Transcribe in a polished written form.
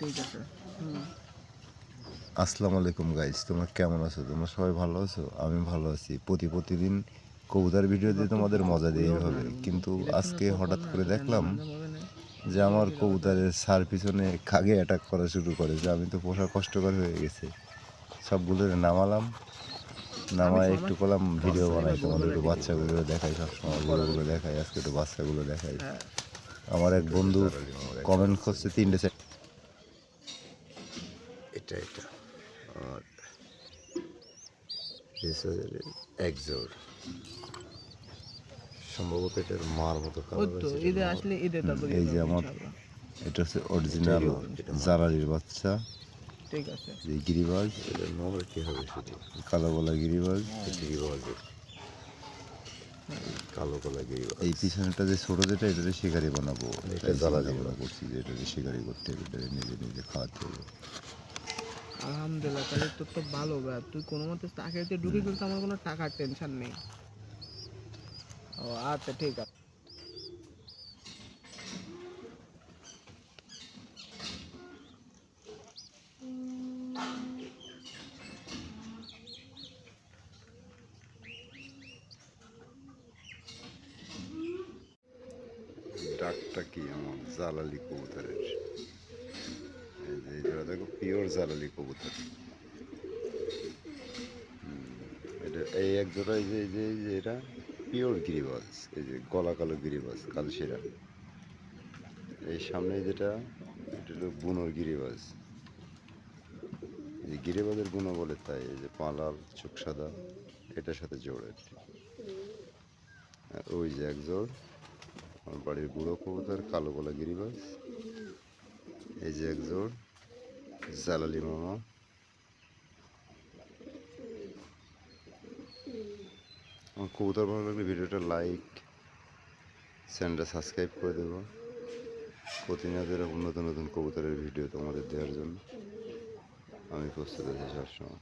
ঠিক আছে। আসসালামু আলাইকুম গাইস, তোমরা কেমন আছো? তোমরা সবাই ভালো আছো? আমি ভালো আছি। প্রতিদিন কবুতর ভিডিও দিয়ে তোমাদের মজা দিয়ে এইভাবে, কিন্তু আজকে হঠাৎ করে দেখলাম যে আমার কবুতরের সার পিছনে কাগে অ্যাটাক করা শুরু করেছে। আমি তো পোষা কষ্টকর হয়ে গেছে, সবগুলো নামালাম, নামায় একটু করলাম ভিডিও বানাই, তোমাদের একটু বাচ্চাগুলো দেখাই, সবসময় বড়গুলো দেখাই, আজকে একটু বাচ্চাগুলো দেখাই। আমার এক বন্ধু কমেন্ট করছে 3-4 এটা আর এক জোর, সম্ভবত এটার মার মতো কালার আছে। ঈদে আসলে ঈদে তারপর এই যে আমার এটা হচ্ছে অরিজিনাল জালালির বাচ্চা। ঠিক আছে, যে গিরিবাজ, এটার নম্বর কি হবে শুধু কালো গলা গিরিবাজ, গিরিবাজের কালো কলা গিরিবাজ। এই পিছনেটা যে ছোট যেটা এটাতে শিকারি বানাবো, এটা জালালি করছি যে এটাতে শিকারি করতে হবে, এটা নিজে নিজে খাওয়াতে হবে। আলহামদুলিল্লাহ। তাহলে তোর তো ভালো ভাই, তুই কোনো মতে চাকরিতে ঢুকে গেলে তো আমার কোনো টাকার টেনশন নেই। ও আচ্ছা, ঠিক আছে। ডাকটা কি আমার জালালি কবুতরের, এই যে এটা দেখো পিওর জালালি কবুতর। এটা এই এক জোড়া, এই যে এটা পিওর গিরিবাজ, এই যে গলা কালো গিরিবাজ কালশিরা। এই সামনে যেটা, এটা হলো বুনোর গিরিবাজ। এই গিরিবাজের গুণও বলে তাই, এই যে পা লাল, চোখ সাদা, এটার সাথে জোড় আর কি। আর ওই যে এক জোড় আমার বাড়ির বুড়ো কবুতর কালো গলা গিরিবাজ। এই যে এক জোড় জালালি মামা। আমার কবুতর ভালো লাগলে ভিডিওটা লাইক, চ্যানেলটা সাবস্ক্রাইব করে দেবো। প্রতিনিয়ত এরকম নতুন নতুন কবুতরের ভিডিও তোমাদের দেওয়ার জন্য আমি প্রস্তুত আছি সবসময়।